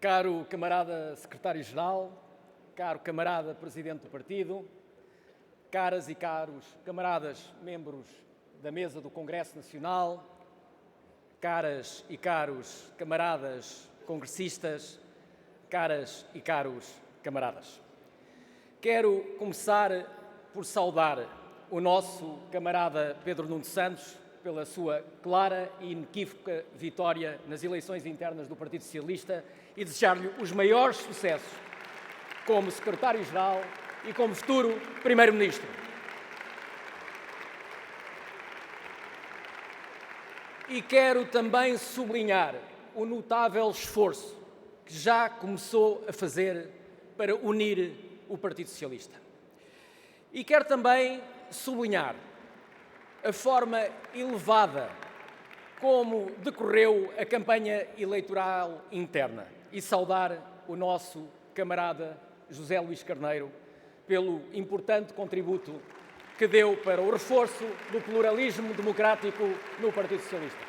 Caro camarada secretário-geral, caro camarada presidente do partido, caras e caros camaradas membros da mesa do Congresso Nacional, caras e caros camaradas congressistas, caras e caros camaradas. Quero começar por saudar o nosso camarada Pedro Nuno Santos pela sua clara e inequívoca vitória nas eleições internas do Partido Socialista e desejar-lhe os maiores sucessos como secretário-geral e como futuro primeiro-ministro. E quero também sublinhar o notável esforço que já começou a fazer para unir o Partido Socialista. E quero também sublinhar a forma elevada como decorreu a campanha eleitoral interna e saudar o nosso camarada José Luís Carneiro pelo importante contributo que deu para o reforço do pluralismo democrático no Partido Socialista.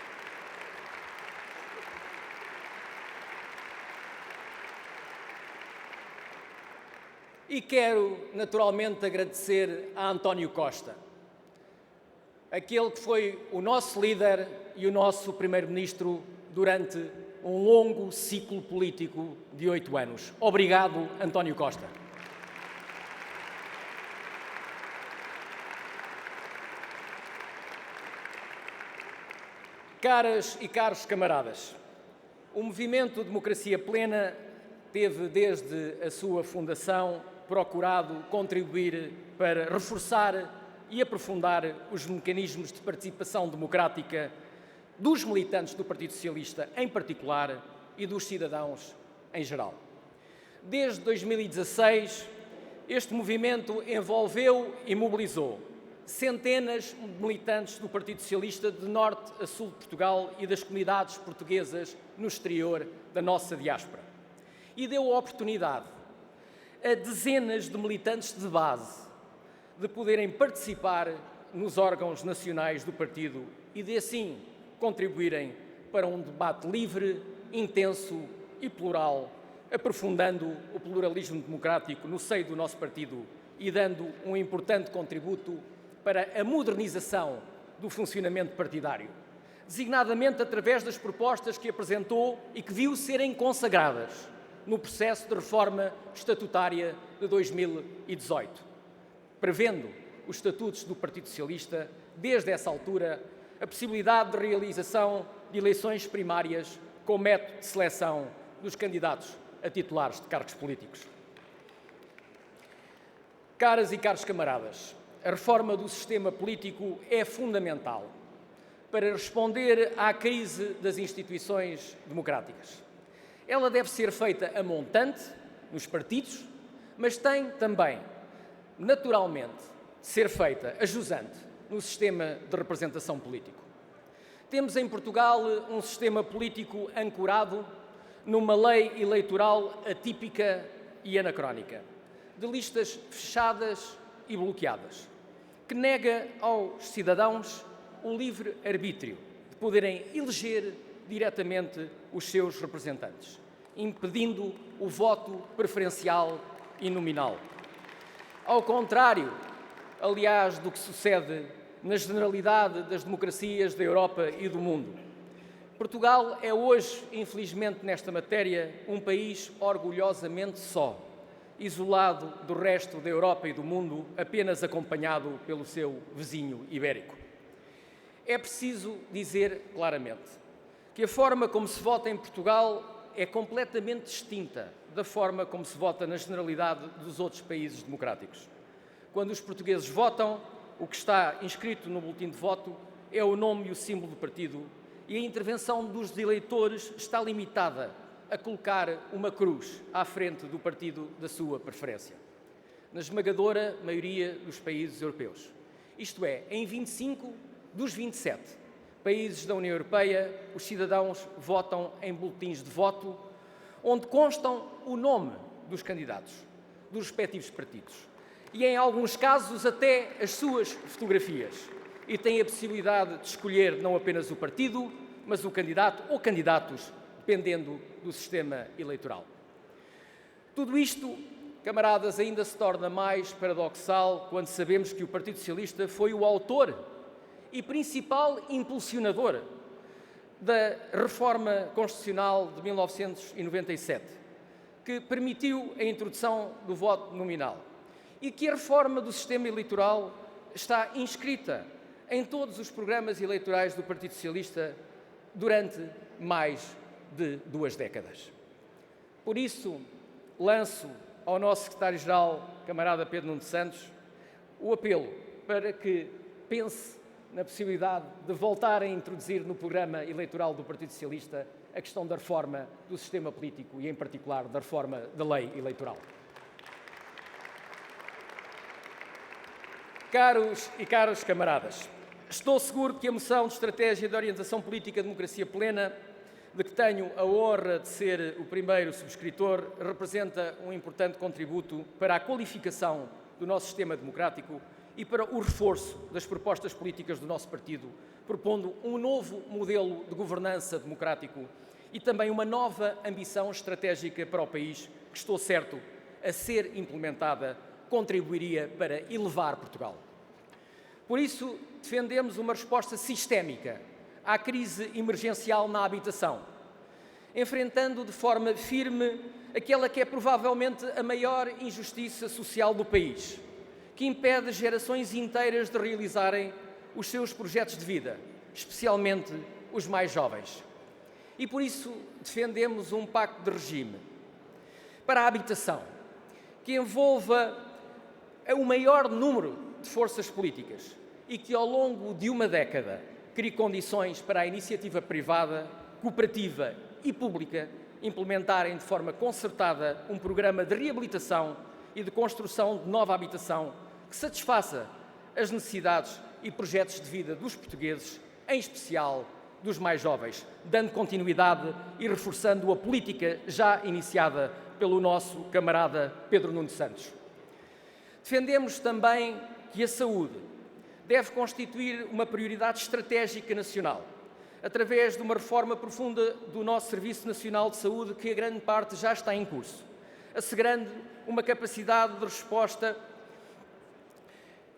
E quero, naturalmente, agradecer a António Costa, aquele que foi o nosso líder e o nosso primeiro-ministro durante um longo ciclo político de 8 anos. Obrigado, António Costa. Caras e caros camaradas, o movimento Democracia Plena teve, desde a sua fundação, procurado contribuir para reforçar e aprofundar os mecanismos de participação democrática dos militantes do Partido Socialista em particular e dos cidadãos em geral. Desde 2016, este movimento envolveu e mobilizou centenas de militantes do Partido Socialista de norte a sul de Portugal e das comunidades portuguesas no exterior da nossa diáspora. E deu a oportunidade a dezenas de militantes de base de poderem participar nos órgãos nacionais do partido e de assim contribuírem para um debate livre, intenso e plural, aprofundando o pluralismo democrático no seio do nosso partido e dando um importante contributo para a modernização do funcionamento partidário, designadamente através das propostas que apresentou e que viu serem consagradas no processo de reforma estatutária de 2018, prevendo os estatutos do Partido Socialista, desde essa altura, a possibilidade de realização de eleições primárias com método de seleção dos candidatos a titulares de cargos políticos. Caras e caros camaradas, a reforma do sistema político é fundamental para responder à crise das instituições democráticas. Ela deve ser feita a montante, nos partidos, mas tem também, naturalmente, de ser feita a jusante no sistema de representação político. Temos em Portugal um sistema político ancorado numa lei eleitoral atípica e anacrónica, de listas fechadas e bloqueadas, que nega aos cidadãos o livre arbítrio de poderem eleger diretamente os seus representantes, impedindo o voto preferencial e nominal. Ao contrário, aliás, do que sucede na generalidade das democracias da Europa e do mundo. Portugal é hoje, infelizmente nesta matéria, um país orgulhosamente só, isolado do resto da Europa e do mundo, apenas acompanhado pelo seu vizinho ibérico. É preciso dizer claramente que a forma como se vota em Portugal é completamente distinta da forma como se vota na generalidade dos outros países democráticos. Quando os portugueses votam, o que está inscrito no boletim de voto é o nome e o símbolo do partido e a intervenção dos eleitores está limitada a colocar uma cruz à frente do partido da sua preferência, na esmagadora maioria dos países europeus. Isto é, em 25 dos 27 países da União Europeia, os cidadãos votam em boletins de voto onde constam o nome dos candidatos, dos respectivos partidos e, em alguns casos, até as suas fotografias, e têm a possibilidade de escolher não apenas o partido, mas o candidato ou candidatos dependendo do sistema eleitoral. Tudo isto, camaradas, ainda se torna mais paradoxal quando sabemos que o Partido Socialista foi o autor e principal impulsionador da reforma constitucional de 1997, que permitiu a introdução do voto nominal, e que a reforma do sistema eleitoral está inscrita em todos os programas eleitorais do Partido Socialista durante mais de 2 décadas. Por isso, lanço ao nosso secretário-geral, camarada Pedro Nuno Santos, o apelo para que pense na possibilidade de voltar a introduzir no programa eleitoral do Partido Socialista a questão da reforma do sistema político e, em particular, da reforma da lei eleitoral. Caros e caros camaradas, estou seguro que a moção de estratégia de orientação política democracia plena, de que tenho a honra de ser o primeiro subscritor, representa um importante contributo para a qualificação do nosso sistema democrático e para o reforço das propostas políticas do nosso partido, propondo um novo modelo de governança democrático e também uma nova ambição estratégica para o país, que estou certo, a ser implementada, contribuiria para elevar Portugal. Por isso, defendemos uma resposta sistémica à crise emergencial na habitação, enfrentando de forma firme aquela que é provavelmente a maior injustiça social do país, que impede gerações inteiras de realizarem os seus projetos de vida, especialmente os mais jovens. E por isso defendemos um pacto de regime para a habitação, que envolva o maior número de forças políticas e que ao longo de uma década crie condições para a iniciativa privada, cooperativa e pública implementarem de forma concertada um programa de reabilitação e de construção de nova habitação que satisfaça as necessidades e projetos de vida dos portugueses, em especial dos mais jovens, dando continuidade e reforçando a política já iniciada pelo nosso camarada Pedro Nuno Santos. Defendemos também que a saúde deve constituir uma prioridade estratégica nacional, através de uma reforma profunda do nosso Serviço Nacional de Saúde, que a grande parte já está em curso, assegurando uma capacidade de resposta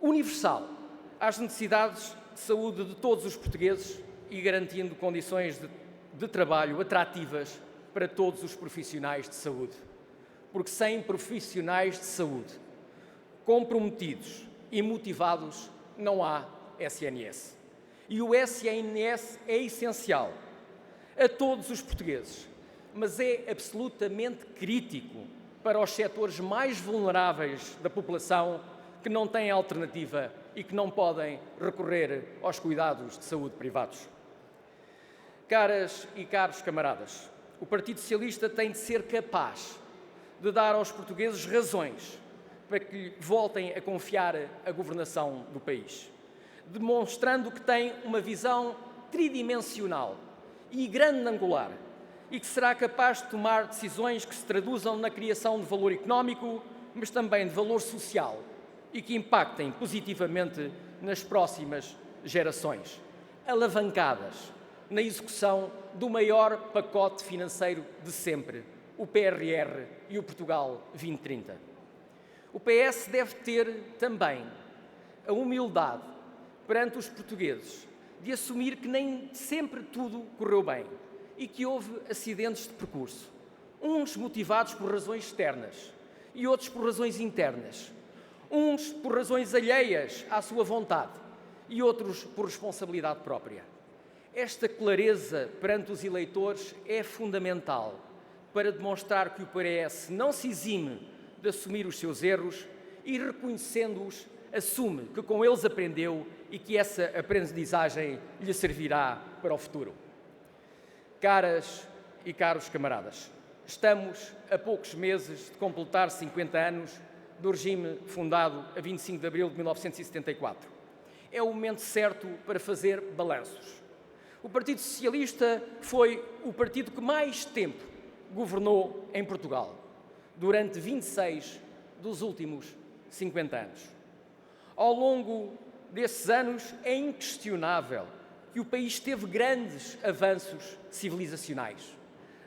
universal às necessidades de saúde de todos os portugueses e garantindo condições de trabalho atrativas para todos os profissionais de saúde. Porque sem profissionais de saúde comprometidos e motivados, não há SNS. E o SNS é essencial a todos os portugueses, mas é absolutamente crítico para os setores mais vulneráveis da população que não têm alternativa e que não podem recorrer aos cuidados de saúde privados. Caras e caros camaradas, o Partido Socialista tem de ser capaz de dar aos portugueses razões para que voltem a confiar a governação do país, demonstrando que tem uma visão tridimensional e grandangular e que será capaz de tomar decisões que se traduzam na criação de valor económico, mas também de valor social e que impactem positivamente nas próximas gerações, alavancadas na execução do maior pacote financeiro de sempre, o PRR e o Portugal 2030. O PS deve ter também a humildade perante os portugueses de assumir que nem sempre tudo correu bem e que houve acidentes de percurso, uns motivados por razões externas e outros por razões internas, uns por razões alheias à sua vontade e outros por responsabilidade própria. Esta clareza perante os eleitores é fundamental para demonstrar que o PS não se exime de assumir os seus erros e, reconhecendo-os, assume que com eles aprendeu e que essa aprendizagem lhe servirá para o futuro. Caras e caros camaradas, estamos a poucos meses de completar 50 anos do regime fundado a 25 de abril de 1974. É o momento certo para fazer balanços. O Partido Socialista foi o partido que mais tempo governou em Portugal, durante 26 dos últimos 50 anos. Ao longo desses anos, é inquestionável que o país teve grandes avanços civilizacionais,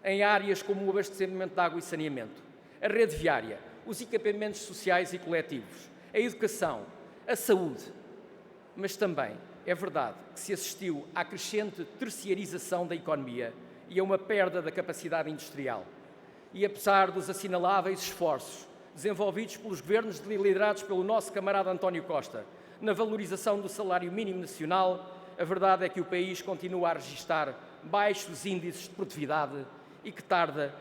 em áreas como o abastecimento de água e saneamento, a rede viária, os equipamentos sociais e coletivos, a educação, a saúde. Mas também é verdade que se assistiu à crescente terciarização da economia e a uma perda da capacidade industrial. E apesar dos assinaláveis esforços desenvolvidos pelos governos liderados pelo nosso camarada António Costa na valorização do salário mínimo nacional, a verdade é que o país continua a registrar baixos índices de produtividade e que tarda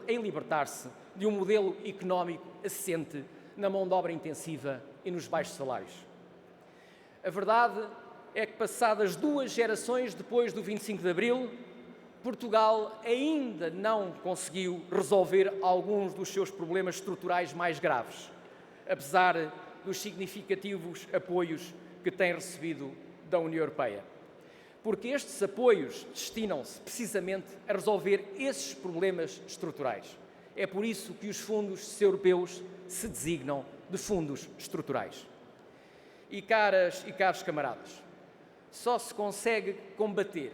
em libertar-se de um modelo económico assente na mão de obra intensiva e nos baixos salários. A verdade é que, passadas 2 gerações depois do 25 de Abril, Portugal ainda não conseguiu resolver alguns dos seus problemas estruturais mais graves, apesar dos significativos apoios que tem recebido da União Europeia. Porque estes apoios destinam-se precisamente a resolver esses problemas estruturais. É por isso que os fundos europeus se designam de fundos estruturais. E caras e caros camaradas, só se consegue combater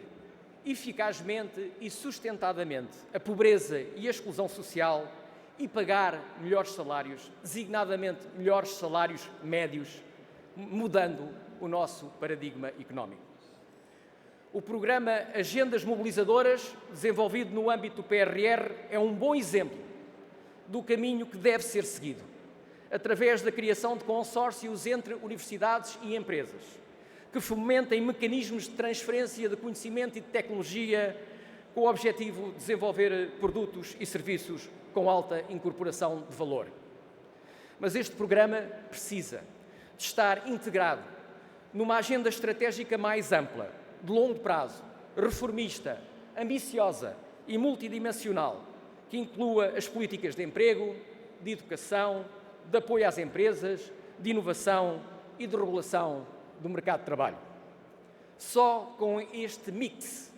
eficazmente e sustentadamente a pobreza e a exclusão social e pagar melhores salários, designadamente melhores salários médios, mudando o nosso paradigma económico. O programa Agendas Mobilizadoras, desenvolvido no âmbito do PRR, é um bom exemplo do caminho que deve ser seguido, através da criação de consórcios entre universidades e empresas, que fomentem mecanismos de transferência de conhecimento e de tecnologia com o objetivo de desenvolver produtos e serviços com alta incorporação de valor. Mas este programa precisa de estar integrado numa agenda estratégica mais ampla, de longo prazo, reformista, ambiciosa e multidimensional, que inclua as políticas de emprego, de educação, de apoio às empresas, de inovação e de regulação do mercado de trabalho. Só com este mix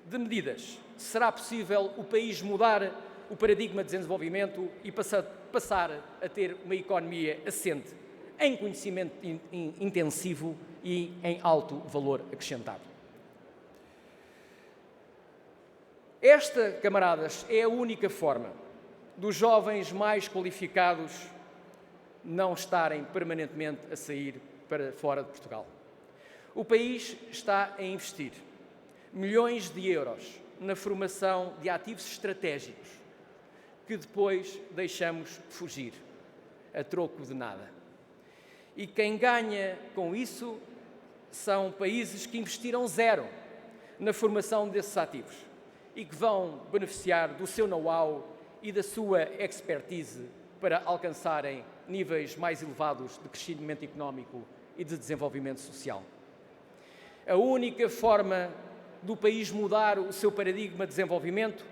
de medidas será possível o país mudar o paradigma de desenvolvimento e passar a ter uma economia assente em conhecimento intensivo e em alto valor acrescentado. Esta, camaradas, é a única forma dos jovens mais qualificados não estarem permanentemente a sair para fora de Portugal. O país está a investir milhões de euros na formação de ativos estratégicos que depois deixamos fugir, a troco de nada. E quem ganha com isso são países que investiram zero na formação desses ativos e que vão beneficiar do seu know-how e da sua expertise para alcançarem níveis mais elevados de crescimento económico e de desenvolvimento social. A única forma do país mudar o seu paradigma de desenvolvimento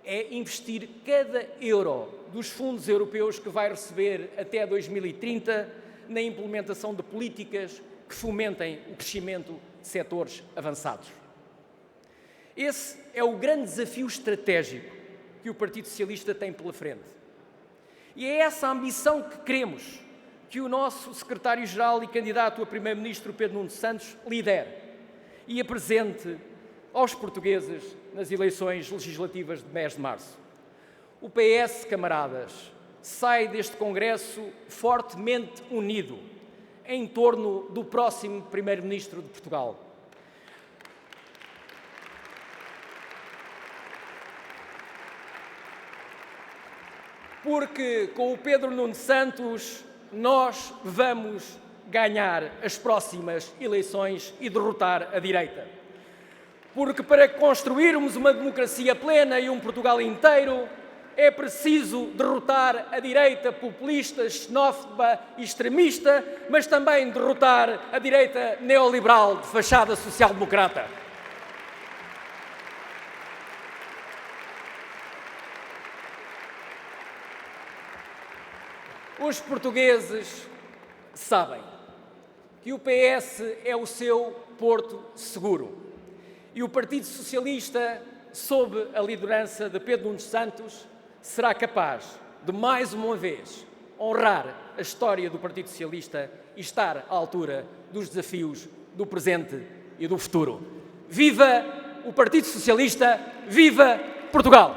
é investir cada euro dos fundos europeus que vai receber até 2030 na implementação de políticas que fomentem o crescimento de setores avançados. Esse é o grande desafio estratégico que o Partido Socialista tem pela frente. E é essa a ambição que queremos que o nosso secretário-geral e candidato a primeiro-ministro, Pedro Nuno Santos, lidere e apresente aos portugueses nas eleições legislativas de 10 de março. O PS, camaradas, sai deste Congresso fortemente unido em torno do próximo primeiro-ministro de Portugal. Porque com o Pedro Nuno Santos nós vamos ganhar as próximas eleições e derrotar a direita. Porque para construirmos uma democracia plena e um Portugal inteiro, é preciso derrotar a direita populista, xenófoba e extremista, mas também derrotar a direita neoliberal de fachada social-democrata. Os portugueses sabem que o PS é o seu porto seguro e o Partido Socialista, sob a liderança de Pedro Nuno Santos, será capaz de, mais uma vez, honrar a história do Partido Socialista e estar à altura dos desafios do presente e do futuro. Viva o Partido Socialista! Viva Portugal!